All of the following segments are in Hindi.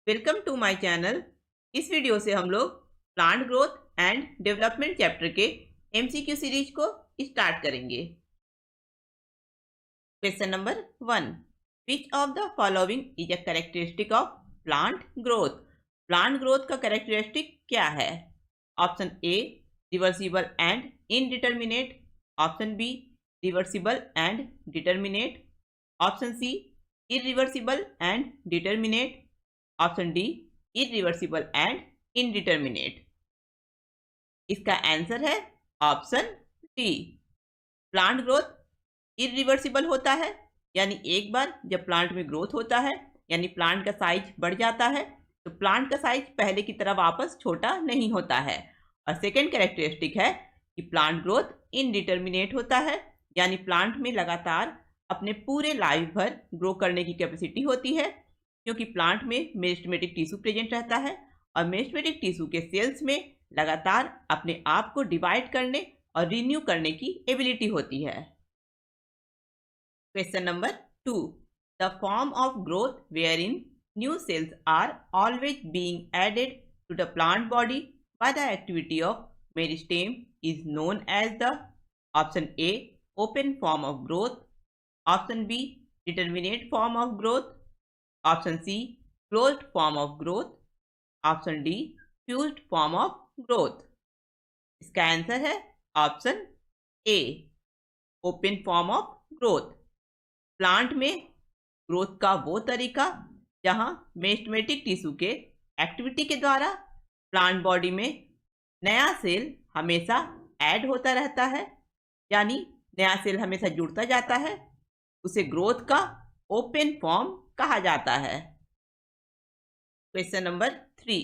Welcome to my channel. इस वीडियो से हम लोग plant growth and development chapter के एमसीक्यू सीरीज को स्टार्ट करेंगे। Question number 1, which of the following is a characteristic of plant growth. Plant growth का कैरेक्टरिस्टिक क्या है? Option A reversible and indeterminate, option B reversible and determinate, option C irreversible and determinate, option D irreversible and indeterminate. इसका आंसर है option D. Plant growth irreversible होता है, यानी एक बार जब प्लांट में ग्रोथ होता है यानी प्लांट का साइज बढ़ जाता है तो प्लांट का साइज पहले की तरह वापस छोटा नहीं होता है। और सेकेंड कैरेक्टरिस्टिक है कि प्लांट ग्रोथ इनडिटर्मिनेट होता है, यानी प्लांट में लगातार अपने पूरे लाइफ भर ग्रो करने की कैपेसिटी होती है, क्योंकि प्लांट में मेरिस्टेमेटिक टिश्यू प्रेजेंट रहता है और मेरिस्टेमेटिक टिश्यू के सेल्स में लगातार अपने आप को डिवाइड करने और रिन्यू करने की एबिलिटी होती है। Question number 2, the form of growth wherein new cells are always being added to the plant body by the activity of meristem is known as the. Option A open form of growth, option B determinate form of growth, option C closed form of growth, option D fused form of growth. इसका आंसर है option A open form of growth. Plant में ग्रोथ का वो तरीका जहां मेरिस्टेमेटिक टिश्यू के एक्टिविटी के द्वारा प्लांट बॉडी में नया सेल हमेशा ऐड होता रहता है, यानी नया सेल हमेशा जुड़ता जाता है, उसे ग्रोथ का ओपन फॉर्म कहा जाता है। Question number 3,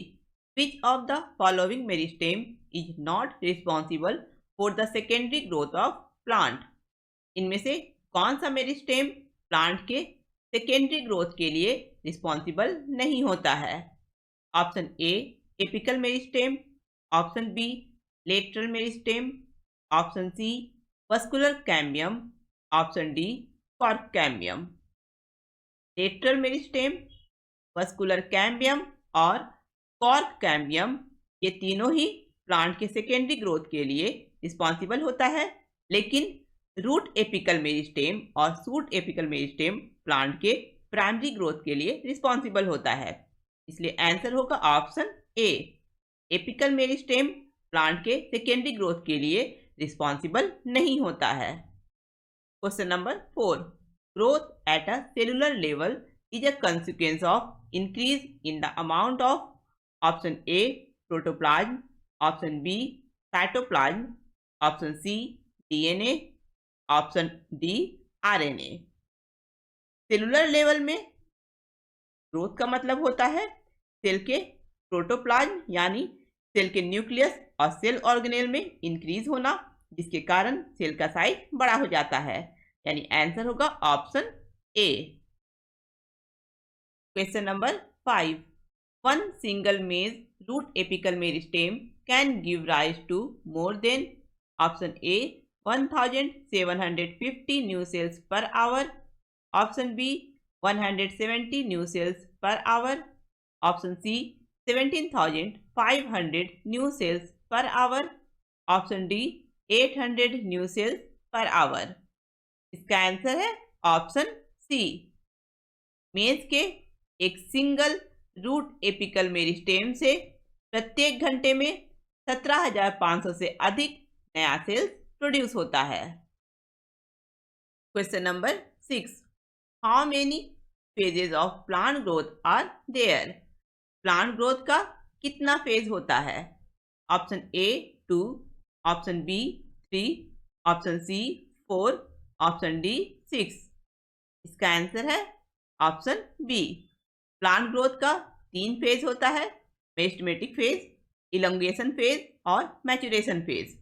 which of the following meristem is not responsible for the secondary growth of plant. इनमें से कौन सा मेरिस्टेम प्लांट के सेकेंडरी ग्रोथ के लिए रिस्पॉन्सिबल नहीं होता है? Option A apical meristem, option B lateral meristem, option C vascular cambium, option D cork cambium. Lateral meristem, vascular cambium और कॉर्क कैम्बियम ये तीनों ही प्लांट के सेकेंडरी ग्रोथ के लिए रिस्पॉन्सिबल होता है, लेकिन रूट एपिकल मेरिस्टेम और शूट एपिकल मेरिस्टेम प्लांट के प्राइमरी ग्रोथ के लिए रिस्पॉन्सिबल होता है। इसलिए आंसर होगा option A apical meristem plant के सेकेंडरी ग्रोथ के लिए रिस्पॉन्सिबल नहीं होता है। Question number 4, growth at a cellular level is a consequence of increase in the amount of option A protoplasm, option B cytoplasm, option C DNA, option D RNA। Cellular level में ग्रोथ का मतलब होता है सेल के प्रोटोप्लाज्म यानी सेल के न्यूक्लियस और सेल ऑर्गेनेल में इंक्रीज होना, जिसके कारण सेल का साइज बड़ा हो जाता है, यानी आंसर होगा option A. Question number 5, one single maize root apical meristem can give rise to more than. Option A 1750 new cells per hour, option B 170 new cells per hour, option C 17,500 new cells per hour, option D 800 new cells per hour. इसका आंसर है ऑप्शन सी। मेज के एक सिंगल रूट एपिकल मेरिस्टेम से प्रत्येक घंटे में 17,500 से अधिक नया सेल्स प्रोड्यूस होता है। Question number 6, how many phases of plant growth are there. Plant growth का कितना फेज होता है? Option A 2, option B 3, option C 4, option D 6। इसका आंसर है ऑप्शन बी। प्लांट ग्रोथ का 3 फेज होता है, मेरिस्टेमेटिक फेज, इलोंगेशन फेज और maturation phase.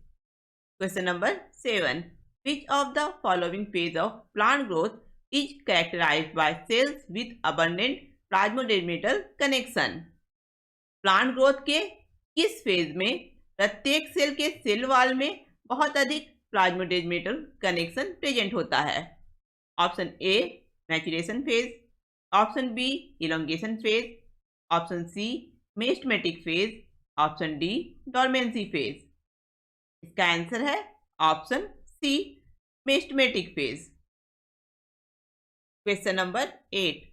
Question number 7, which of the following phase of plant growth is characterized by cells with abundant plasmodesmatal connection. Plant growth के किस फेज में प्रत्येक सेल के सेल वॉल में बहुत अधिक प्लाज्मोडेर्मेटल कनेक्शन प्रेजेंट होता है? Option A maturation phase, option B elongation phase, option C meristematic phase, option D dormancy phase. इसका आंसर है option C meristematic phase. Question number 8,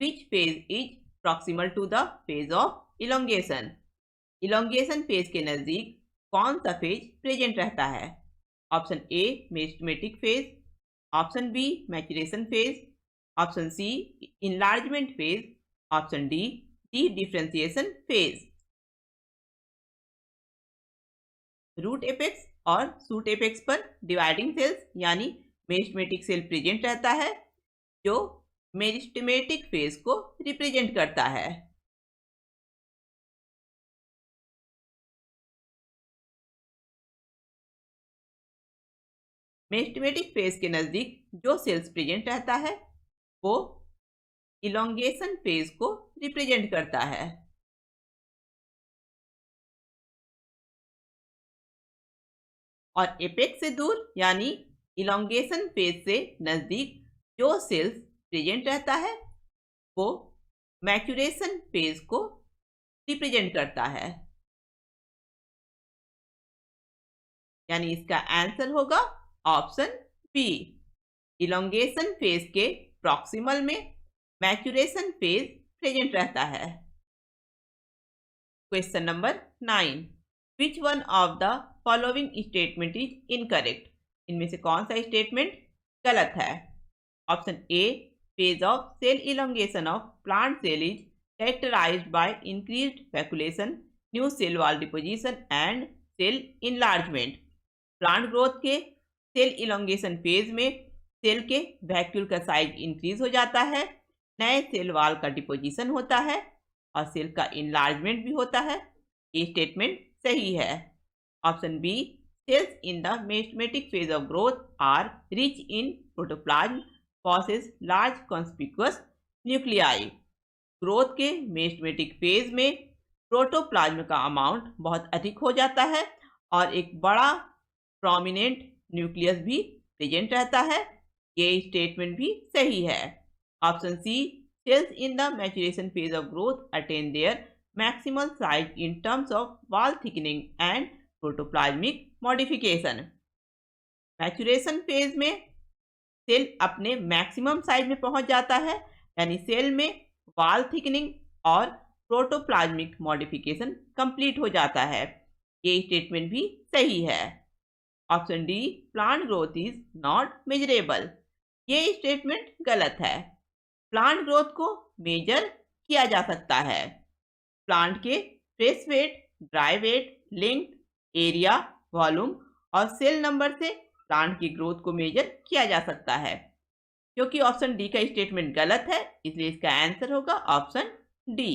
which phase is proximal to the phase of elongation. Elongation phase के नजदीक कौन सा फेज प्रेजेंट रहता है? Option A meristematic phase, option B maturation phase, option C enlargement phase, option D D differentiation phase. Root apex और शूट एपेक्स पर डिवाइडिंग सेल्स यानी मेस्टमेटिक सेल प्रेजेंट रहता है जो मेरिस्टेमेटिक फेज को रिप्रेजेंट करता है। मेस्टमेटिक फेज के नजदीक जो सेल्स प्रेजेंट रहता है वो इलोंगेशन फेज को रिप्रेजेंट करता है। और एपेक्स से दूर यानी इलोंगेशन फेज से नजदीक जो सेल्स प्रेजेंट रहता है वो मैचुरेशन फेज को रिप्रेजेंट करता है। यानी इसका आंसर होगा ऑप्शन बी। इलोंगेशन फेज के प्रॉक्सिमल में मैचुरेशन फेज प्रेजेंट रहता है। Question number 9, which one of the following statement is incorrect. इनमें से कौन सा स्टेटमेंट गलत है? Option A phase of cell elongation of plant cell is characterized by increased vacuolation, new cell wall deposition and cell enlargement. Plant growth के सेल इलोंगेशन फेज में सेल के वैक्यूल का साइज इंक्रीज हो जाता है, नए सेल वॉल का डिपोजिशन होता है और सेल का इनलार्जमेंट भी होता है। ये स्टेटमेंट सही है। Option B cells in the meristematic phase of growth are rich in protoplasm possess large conspicuous nuclei. Growth के मेस्टमेटिक फेज में प्रोटोप्लाज्म का अमाउंट बहुत अधिक हो जाता है और एक बड़ा प्रोमिनेंट न्यूक्लियस भी प्रेजेंट रहता है। ये स्टेटमेंट भी सही है। Option C cells in the maturation phase of growth attain their maximal size in terms of wall thickening and protoplasmic modification. Maturation phase में सेल अपने मैक्सिमम साइज में पहुंच जाता है यानी सेल में वॉल थिकनिंग और प्रोटोप्लाज्मिक मॉडिफिकेशन कंप्लीट हो जाता है। ये स्टेटमेंट भी सही है। Option D plant growth is not measurable. ये स्टेटमेंट गलत है। प्लांट ग्रोथ को मेजर किया जा सकता है। प्लांट के fresh weight, dry weight, length, area, volume और सेल नंबर से प्लांट की ग्रोथ को मेजर किया जा सकता है। क्योंकि ऑप्शन डी का स्टेटमेंट गलत है इसलिए इसका आंसर होगा option D.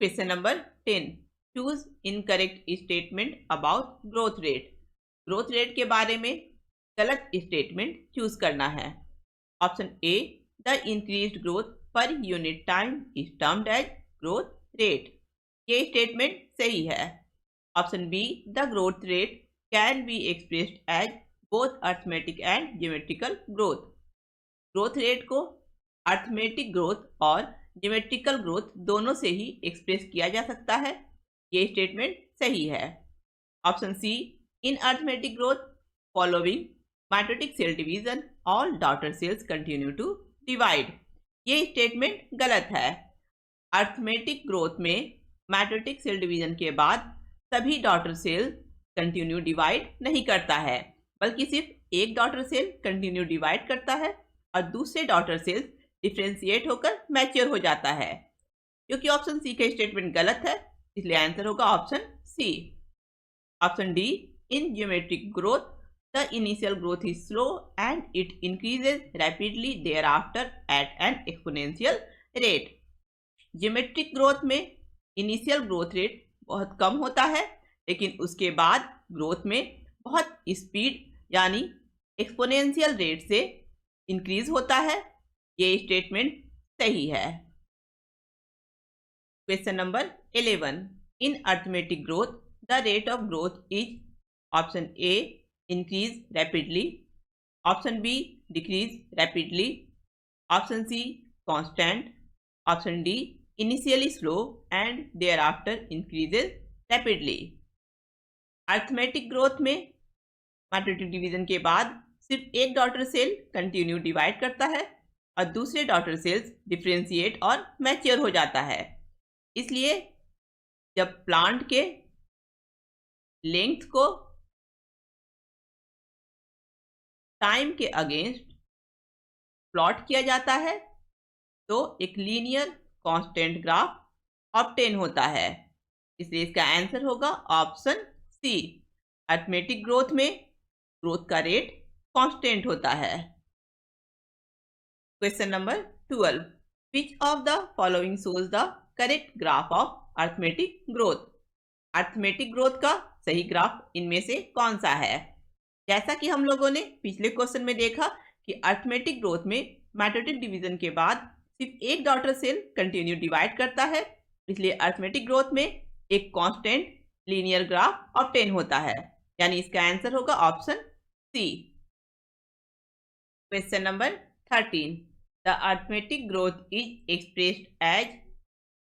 Question number 10, choose incorrect statement about growth rate. Growth rate के बारे में गलत स्टेटमेंट चूज करना है। Option A the increased growth per unit time is termed as growth rate. ये स्टेटमेंट सही है। Option B the growth rate can be expressed as both arithmetic and geometrical growth। Growth rate को अर्थमेटिक ग्रोथ और ज्योमेट्रिकल ग्रोथ दोनों से ही एक्सप्रेस किया जा सकता है। ये स्टेटमेंट सही है। Option C in arithmetic growth following mitotic cell division all daughter cells continue to divide. ये स्टेटमेंट गलत है। अर्थमेटिक ग्रोथ में माइटोटिक सेल डिवीजन के बाद सभी डॉटर सेल कंटिन्यू डिवाइड नहीं करता है बल्कि सिर्फ एक डॉटर सेल कंटिन्यू डिवाइड करता है और दूसरे डॉटर सेल्स डिफ्रेंशिएट होकर मैच्योर हो जाता है। क्योंकि ऑप्शन सी का स्टेटमेंट गलत है इसलिए आंसर होगा option C. Option D in geometric growth the initial growth is slow and it increases rapidly thereafter at an exponential rate. Geometric growth में इनिशियल ग्रोथ रेट बहुत कम होता है लेकिन उसके बाद ग्रोथ में बहुत स्पीड यानी एक्सपोनेंशियल रेट से इंक्रीज होता है। ये स्टेटमेंट सही है। Question number 11, in arithmetic growth the rate of growth is option A increase rapidly, option B decrease rapidly, option C constant, option D initially slow and thereafter increases rapidly. Arithmetic growth में माइटोटिक डिवीजन के बाद सिर्फ एक डॉटर सेल कंटिन्यू डिवाइड करता है और दूसरे डॉटर सेल्स डिफ्रेंशिएट और मैच्योर हो जाता है। इसलिए जब प्लांट के लेंथ को टाइम के अगेंस्ट प्लॉट किया जाता है तो एक लीनियर कांस्टेंट ग्राफ ऑब्टेन होता है। इसलिए इसका आंसर होगा ऑप्शन सी। अर्थमेटिक ग्रोथ में ग्रोथ का रेट कांस्टेंट होता है। Question number 12, which of the following shows the correct graph of arithmetic growth. Arithmetic growth का सही ग्राफ इनमें से कौन सा है। जैसा कि हम लोगों ने पिछले क्वेश्चन में देखा कि अर्थमेटिक ग्रोथ में माइटोटिक डिवीजन के बाद सिर्फ एक डॉटर सेल कंटिन्यू डिवाइड करता है, इसलिए अर्थमेटिक ग्रोथ में एक कांस्टेंट लीनियर ग्राफ ऑब्टेन होता है, यानी इसका आंसर होगा option C. Question number 13, the arithmetic growth is expressed as.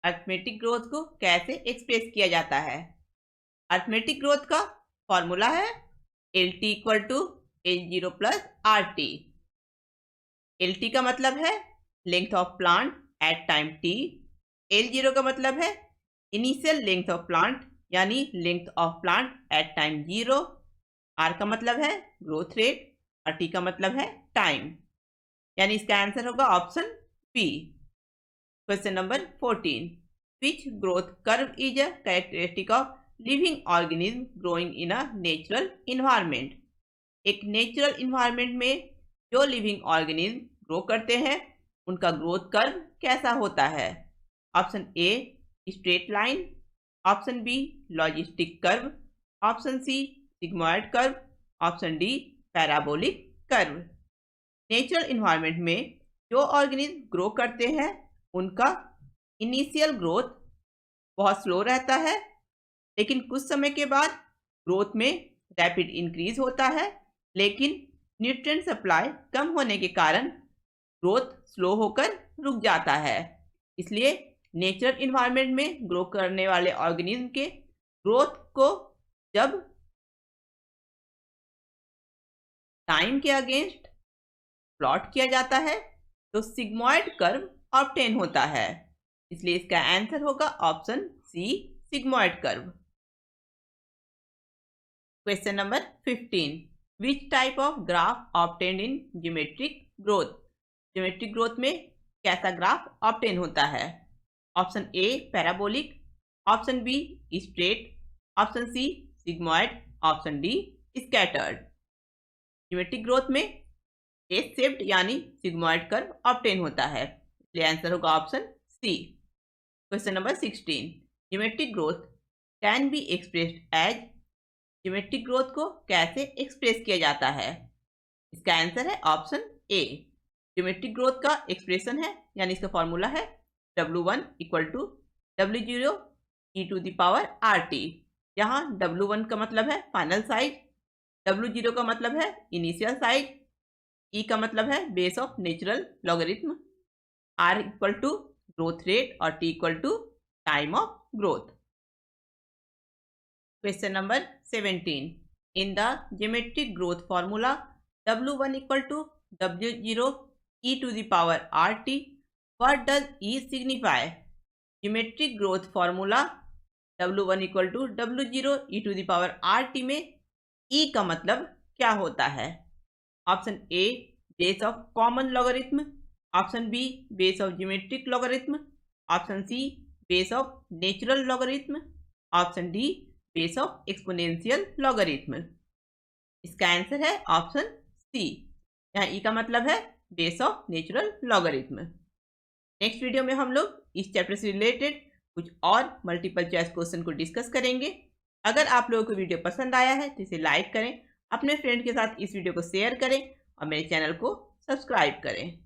Arithmetic growth को कैसे एक्सप्रेस किया जाता है। अर्थमेटिक ग्रोथ का फॉर्मूला है LT equal to L0 plus RT। LT का मतलब है length of plant at time T। L0 का मतलब है इनिशियल लेंथ ऑफ प्लांट यानी length of plant at time 0। R का मतलब है ग्रोथ रेट और T का मतलब है टाइम, यानी इसका आंसर होगा option B. Question number 14, which growth curve is a characteristic of living organism growing in a natural environment. एक नेचुरल इन्वायरमेंट में जो लिविंग ऑर्गेनिज्म ग्रो करते हैं उनका ग्रोथ कर्व कैसा होता है। Option A straight line, option B logistic curve, option C sigmoid curve, option D parabolic curve. Natural environment में जो ऑर्गेनिज्म ग्रो करते हैं उनका इनिशियल ग्रोथ बहुत स्लो रहता है, लेकिन कुछ समय के बाद ग्रोथ में रैपिड इंक्रीज होता है, लेकिन न्यूट्रिएंट सप्लाई कम होने के कारण ग्रोथ स्लो होकर रुक जाता है। इसलिए नेचुरल इन्वायरमेंट में ग्रो करने वाले ऑर्गेनिज्म के ग्रोथ को जब टाइम के अगेंस्ट प्लॉट किया जाता है तो सिग्मॉइड कर्व ऑब्टेन होता है, इसलिए इसका आंसर होगा option C sigmoid curve. Question number 15, which type of graph obtained in geometric growth. Geometric growth में कैसा ग्राफ ऑब्टेन होता है। Option A parabolic, option B straight, option C sigmoid, option D scattered. Geometric growth में एस शेप्ड यानी सिग्मॉइड कर्व ऑब्टेन होता है, इसलिए आंसर होगा option C. Question number 16, geometric growth can be expressed as. Geometric growth को कैसे एक्सप्रेस किया जाता है। इसका आंसर है ऑप्शन ए। ज्योमेट्रिक ग्रोथ का एक्सप्रेशन है यानी इसका फॉर्मूला है W1 equal to W0 e to the power RT। यहाँ W1 का मतलब है फाइनल साइज, W0 का मतलब है इनिशियल साइज, E का मतलब है base of natural logarithm, R equal to growth rate और T equal to time of growth. Question number 17, in the geometric growth formula W1 equal to W0 e to the power RT, what does E signify. Geometric growth formula W1 equal to W0 e to the power RT में E का मतलब क्या होता है। Option A base of common logarithm, option B base of geometric logarithm, option C base of natural logarithm, option D base of exponential logarithm. इसका आंसर है ऑप्शन सी। यहाँ ई का मतलब है base of natural logarithm. Next video में हम लोग इस चैप्टर से रिलेटेड कुछ और मल्टीपल चॉइस क्वेश्चन को डिस्कस करेंगे। अगर आप लोगों को वीडियो पसंद आया है तो इसे लाइक करें, अपने फ्रेंड के साथ इस वीडियो को शेयर करें और मेरे चैनल को सब्सक्राइब करें।